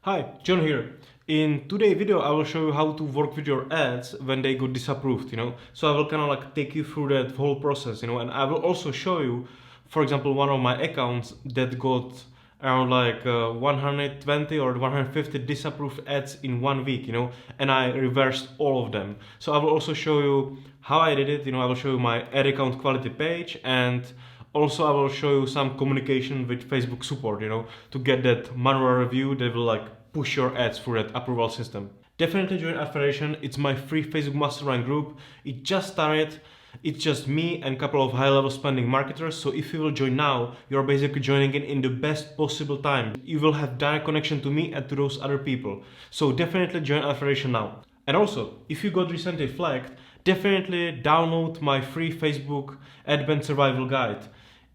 Hi, John here. In today's video, I will show you how to work with your ads when they got disapproved. So I will kind of like take you through that whole process, and I will also show you, for example, one of my accounts that got around like 120 or 150 disapproved ads in 1 week, and I reversed all of them. So I will also show you how I did it, I will show you my ad account quality page, and also I will show you some communication with Facebook support, to get that manual review that will like push your ads through that approval system. Definitely join Affiliation. It's my free Facebook mastermind group. It just started. It's just me and a couple of high-level spending marketers. So if you will join now, you're basically joining in the best possible time. You will have direct connection to me and to those other people. So definitely join Affiliation now. And also, if you got recently flagged, definitely download my free Facebook ad ban survival guide.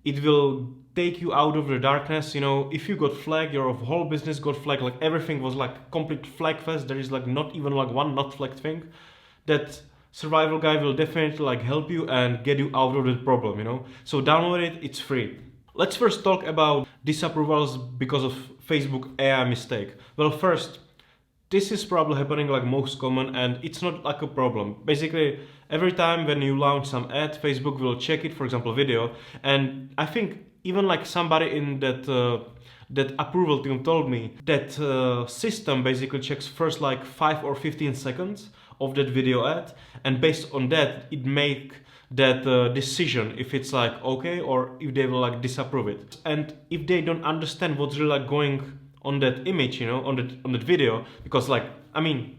It will take you out of the darkness. If you got flagged, your whole business got flagged, like everything was like complete flag fest. There is like not even like one not flagged thing. That survival guide will definitely like help you and get you out of the problem. So download it, it's free. Let's first talk about disapprovals because of Facebook AI mistake. Well, first, this is probably happening like most common, and it's not like a problem. Basically, every time when you launch some ad, Facebook will check it, for example, video, and I think even like somebody in that approval team told me that system basically checks first like 5 or 15 seconds of that video ad, and based on that, it make that decision if it's like okay or if they will like disapprove it. And if they don't understand what's really like going on that image, on that video, because like I mean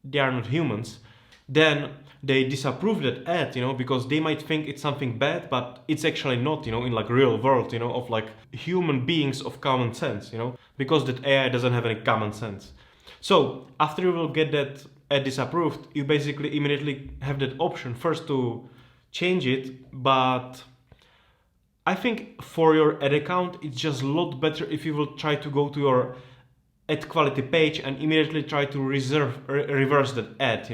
they are not humans, then they disapprove that ad, because they might think it's something bad, but it's actually not, in like real world, of like human beings of common sense, because that AI doesn't have any common sense. So after you will get that ad disapproved, you basically immediately have that option first to change it, but I think for your ad account, it's just a lot better if you will try to go to your ad quality page and immediately try to reverse that ad,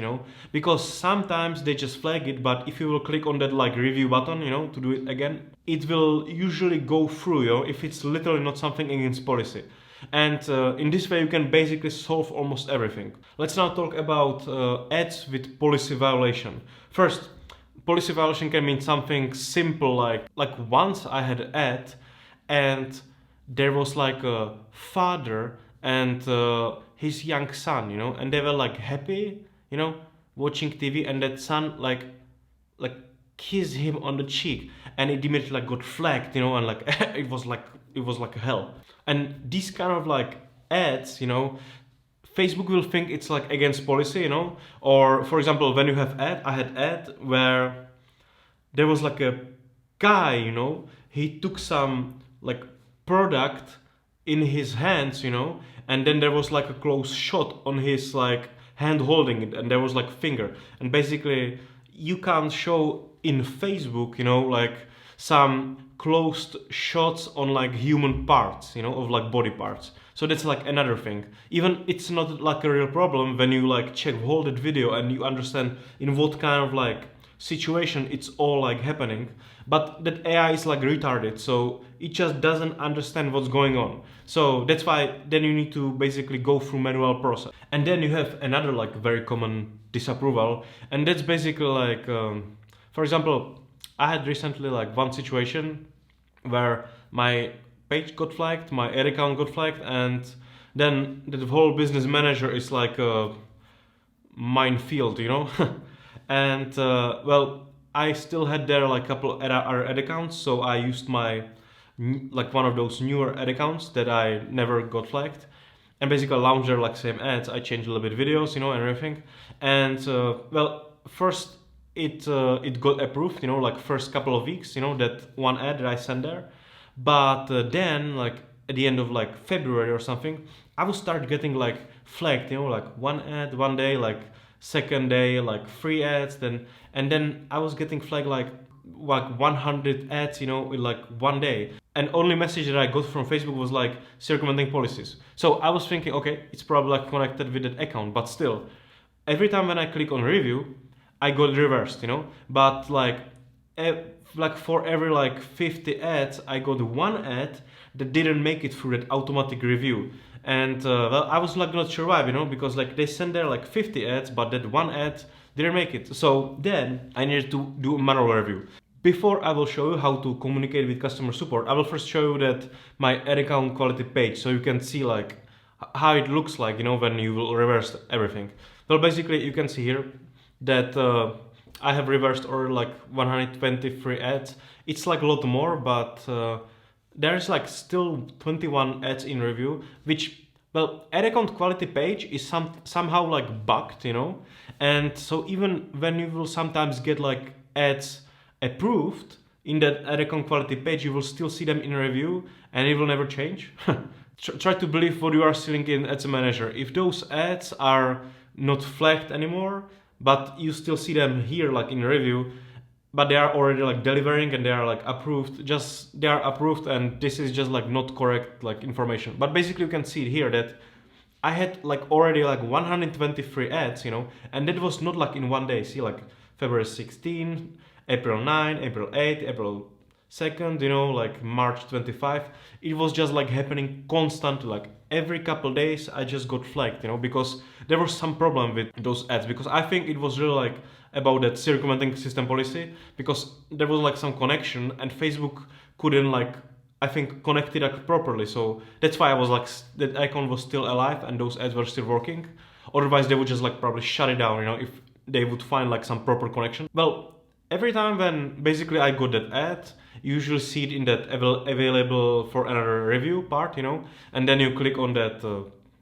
because sometimes they just flag it, but if you will click on that like review button, to do it again, it will usually go through, if it's literally not something against policy. And in this way, you can basically solve almost everything. Let's now talk about ads with policy violation. First, policy violation can mean something simple like once I had an ad and there was like a father and his young son, and they were like happy, watching TV, and that son like kissed him on the cheek, and it immediately like got flagged, and like it was like hell. And these kind of like ads, Facebook will think it's like against policy, or for example, when you have I had ad where there was like a guy, he took some like product in his hands, and then there was like a close shot on his like hand holding it, and there was like finger, and basically you can't show in Facebook, like some closed shots on like human parts, of like body parts. So that's like another thing. Even it's not like a real problem when you like check hold that video and you understand in what kind of like situation it's all like happening, but that AI is like retarded, so it just doesn't understand what's going on. So that's why then you need to basically go through manual process. And then you have another like very common disapproval, and that's basically like for example, I had recently like one situation where my page got flagged, my ad account got flagged, and then the whole business manager is like a minefield, and well, I still had there like a couple of other ad accounts, so I used my like one of those newer ad accounts that I never got flagged, and basically launched there like same ads. I changed a little bit videos, and everything, and well, first it got approved, like first couple of weeks, that one ad that I sent there, but then like at the end of like February or something, I will start getting like flagged, like one ad one day, like second day like 3 ads, and then I was getting flagged like 100 ads, in like one day, and only message that I got from Facebook was like circumventing policies. So I was thinking, okay, it's probably like connected with that account, but still, every time when I click on review, I got reversed, but like like for every like 50 ads, I got one ad that didn't make it through that automatic review. And well, I was like not sure why, because like they sent there like 50 ads, but that one ad didn't make it. So then I needed to do a manual review. Before I will show you how to communicate with customer support, I will first show you that my ad account quality page, so you can see like how it looks like, when you will reverse everything. Well, basically you can see here that I have reversed already like 123 ads. It's like a lot more, but there's like still 21 ads in review, which, well, ad account quality page is somehow like bugged, and so even when you will sometimes get like ads approved in that ad account quality page, you will still see them in review and it will never change. Try to believe what you are seeing in Ads Manager. If those ads are not flagged anymore, but you still see them here like in review, but they are already like delivering and they are like approved, they are approved, and this is just like not correct like information. But basically you can see here that I had like already like 123 ads, and that was not like in one day. See, like February 16, April 9, April 8, April 2nd, like March 25. It was just like happening constantly, like every couple days I just got flagged, because there was some problem with those ads, because I think it was really like about that circumventing system policy, because there was like some connection and Facebook couldn't like, I think, connect it like properly. So that's why I was like, that icon was still alive and those ads were still working. Otherwise they would just like probably shut it down, if they would find like some proper connection. Well, every time when basically I got that ad, you usually see it in that available for another review part, and then you click on that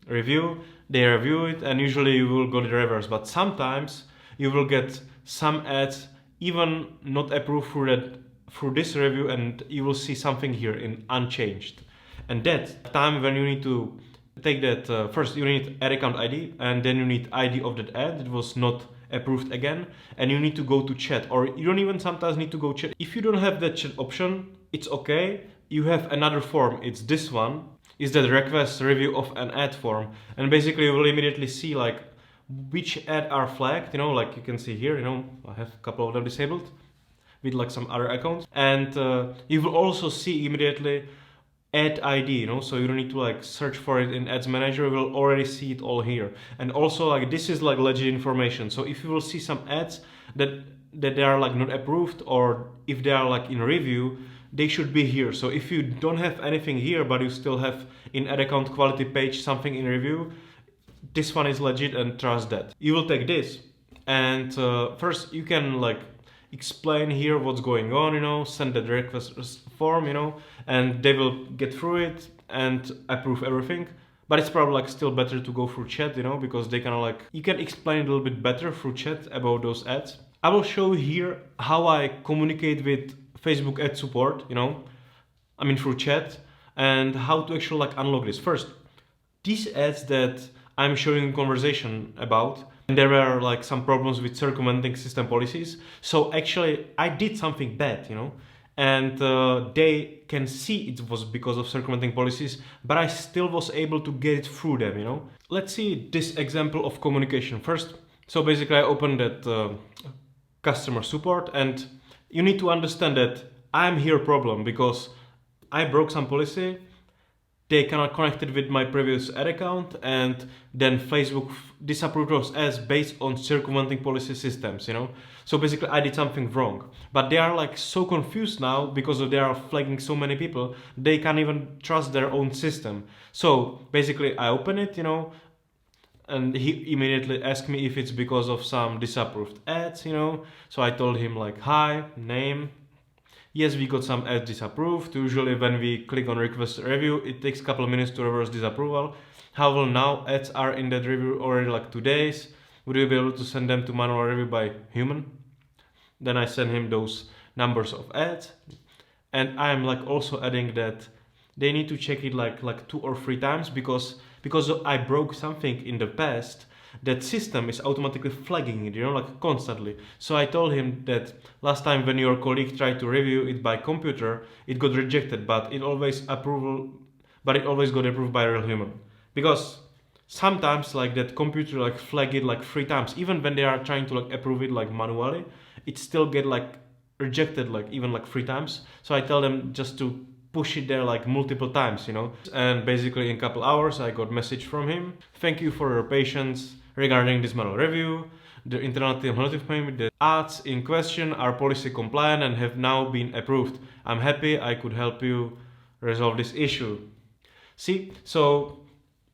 review, they review it, and usually you will go to the reverse. But sometimes you will get some ads even not approved through this review, and you will see something here in unchanged. And that time when you need to take that, first you need ad account ID, and then you need ID of that ad that was not approved again, and you need to go to chat, or you don't even sometimes need to go chat. If you don't have that chat option, it's okay. You have another form, it's this one, is that request review of an ad form, and basically you will immediately see like which ad are flagged, like you can see here, I have a couple of them disabled with like some other accounts, and you will also see immediately ad ID, so you don't need to like search for it in Ads Manager. You will already see it all here. And also like this is like legit information, so if you will see some ads that they are like not approved, or if they are like in review, they should be here. So if you don't have anything here but you still have in ad account quality page something in review, this one is legit and trust that. You will take this and first you can like explain here what's going on, send that request form, and they will get through it and approve everything. But it's probably like still better to go through chat, because they kind of like, you can explain a little bit better through chat about those ads. I will show you here how I communicate with Facebook ad support, through chat, and how to actually like unlock this. First, these ads that I'm showing a conversation about, and there were like some problems with circumventing system policies. So actually I did something bad, and they can see it was because of circumventing policies, but I still was able to get it through them, Let's see this example of communication first. So basically I opened that customer support, and you need to understand that I'm here problem because I broke some policy. They cannot connect it with my previous ad account, and then Facebook disapproved those ads based on circumventing policy systems, So basically I did something wrong. But they are like so confused now because they are flagging so many people, they can't even trust their own system. So basically I open it, and he immediately asked me if it's because of some disapproved ads, So I told him like, hi, name. Yes, we got some ads disapproved. Usually when we click on request review, it takes a couple of minutes to reverse disapproval. However, now ads are in that review already like 2 days. Would you be able to send them to manual review by human? Then I send him those numbers of ads. And I'm like also adding that they need to check it like 2 or 3 times, because I broke something in the past, that system is automatically flagging it, like constantly. So I told him that last time when your colleague tried to review it by computer, it got rejected, but it always got approved by a real human. Because sometimes like that computer like flag it like 3 times, even when they are trying to like approve it like manually, it still get like rejected like even like 3 times. So I tell them just to push it there like multiple times, you know. And basically in a couple hours I got message from him. Thank you for your patience regarding this manual review. The internal team notified me the ads in question are policy compliant and have now been approved. I'm happy I could help you resolve this issue. See, so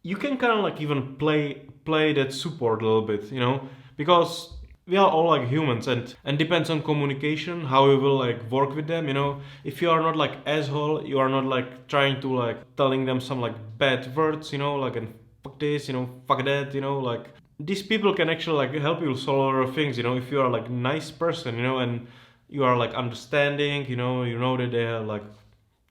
you can kind of like even play that support a little bit, you know, because we are all like humans, and depends on communication how you will like work with them, you know. If you are not like asshole, you are not like trying to like telling them some like bad words, you know, like and fuck this, you know, fuck that, you know, like these people can actually like help you solve a lot of things, you know, if you are like nice person, you know, and you are like understanding, you know that they have like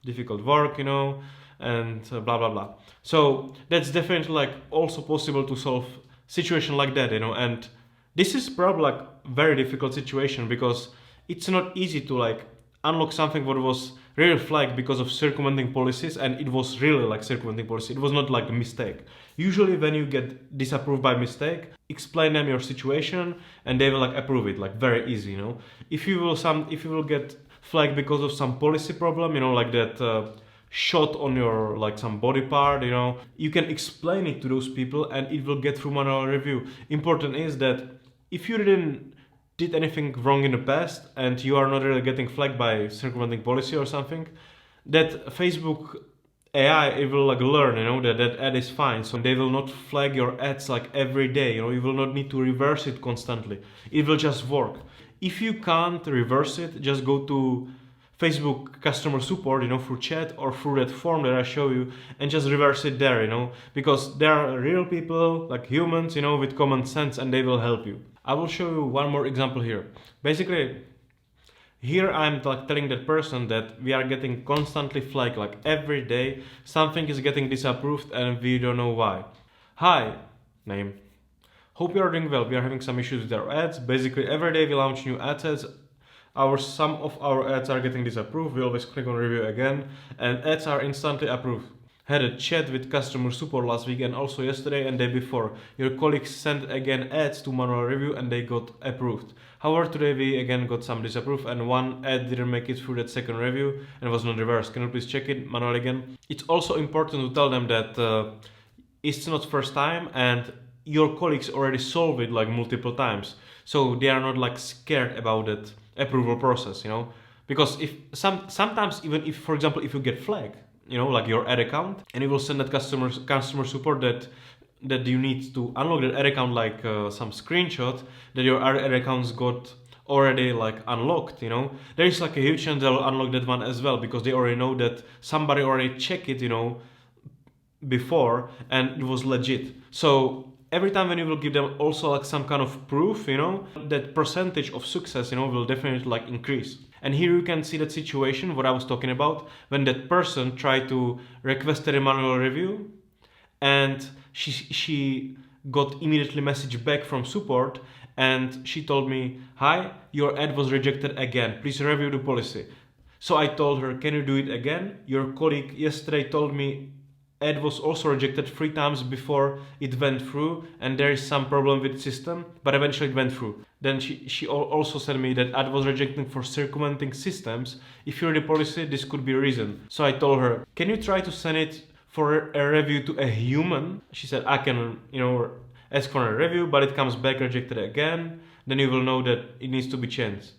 difficult work, you know, and blah blah blah. So that's definitely like also possible to solve situation like that, you know. And this is probably like very difficult situation because it's not easy to like unlock something what was really flagged because of circumventing policies, and it was really like circumventing policy. It was not like a mistake. Usually when you get disapproved by mistake, explain them your situation and they will like approve it like very easy, you know. If you will get flagged because of some policy problem, you know, like that shot on your like some body part, you know, you can explain it to those people and it will get through manual review. Important is that if you did anything wrong in the past and you are not really getting flagged by circumventing policy or something, that Facebook AI, it will like learn, you know, that ad is fine. So they will not flag your ads like every day, you know, you will not need to reverse it constantly. It will just work. If you can't reverse it, just go to Facebook customer support, you know, through chat or through that form that I show you, and just reverse it there, you know, because there are real people, like humans, you know, with common sense, and they will help you. I will show you one more example here. Basically, here I'm like telling that person that we are getting constantly flagged, like every day something is getting disapproved and we don't know why. Hi, name. Hope you are doing well. We are having some issues with our ads. Basically every day we launch new ads. Some of our ads are getting disapproved. We always click on review again and ads are instantly approved. Had a chat with customer support last week and also yesterday and day before. Your colleagues sent again ads to manual review and they got approved. However, today we again got some disapproved and one ad didn't make it through that second review and was not reversed. Can you please check it manually again? It's also important to tell them that it's not first time and your colleagues already solved it like multiple times. So they are not like scared about that approval process, you know, because if sometimes even if, for example, if you get flagged, you know, like your ad account, and you will send that customer support that you need to unlock that ad account, like some screenshot that your ad accounts got already like unlocked, you know, there is like a huge chance they'll unlock that one as well because they already know that somebody already checked it, you know, before and it was legit. So every time when you will give them also like some kind of proof, you know, that percentage of success, you know, will definitely like increase. And here you can see that situation, what I was talking about, when that person tried to request a manual review and she got immediately message back from support and she told me, hi, your ad was rejected again, please review the policy. So I told her, can you do it again? Your colleague yesterday told me ad was also rejected 3 times before it went through and there is some problem with the system, but eventually it went through. Then she also said me that ad was rejecting for circumventing systems. If you read the policy, this could be a reason. So I told her, can you try to send it for a review to a human? She said, I can, you know, ask for a review, but it comes back rejected again. Then you will know that it needs to be changed.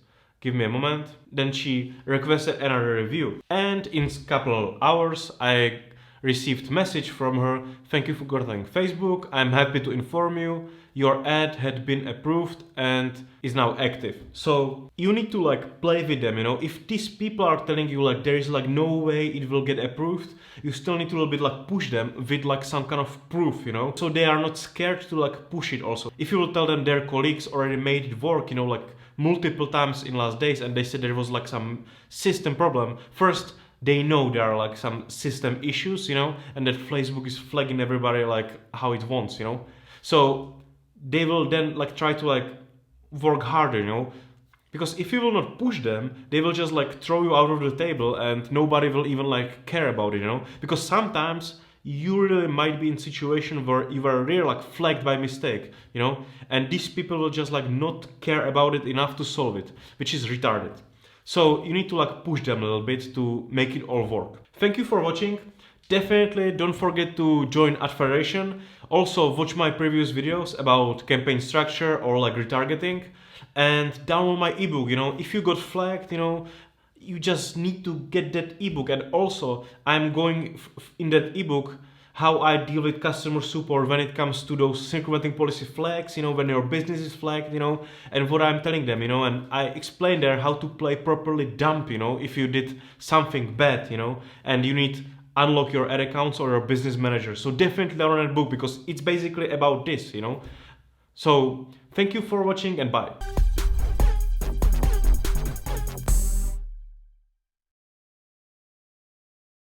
Give me a moment. Then she requested another review. And in a couple of hours, I received message from her, thank you for contacting Facebook, I'm happy to inform you, your ad had been approved and is now active. So you need to like play with them, you know, if these people are telling you like there is like no way it will get approved, you still need to a little bit like push them with like some kind of proof, you know, so they are not scared to like push it also. If you will tell them their colleagues already made it work, you know, like multiple times in last days and they said there was like some system problem, first they know there are like some system issues, you know, and that Facebook is flagging everybody like how it wants, you know. So they will then like try to like work harder, you know, because if you will not push them, they will just like throw you out of the table and nobody will even like care about it, you know, because sometimes you really might be in a situation where you are really like flagged by mistake, you know, and these people will just like not care about it enough to solve it, which is retarded. So you need to like push them a little bit to make it all work. Thank you for watching. Definitely don't forget to join Ad Federation. Also watch my previous videos about campaign structure or like retargeting, and download my ebook. You know, if you got flagged, you know, you just need to get that ebook. And also I'm going in that ebook how I deal with customer support when it comes to those circulating policy flags, you know, when your business is flagged, you know, and what I'm telling them, you know, and I explain there how to play properly dump, you know, if you did something bad, you know, and you need unlock your ad accounts or your business manager. So definitely download that book because it's basically about this, you know. So thank you for watching and bye.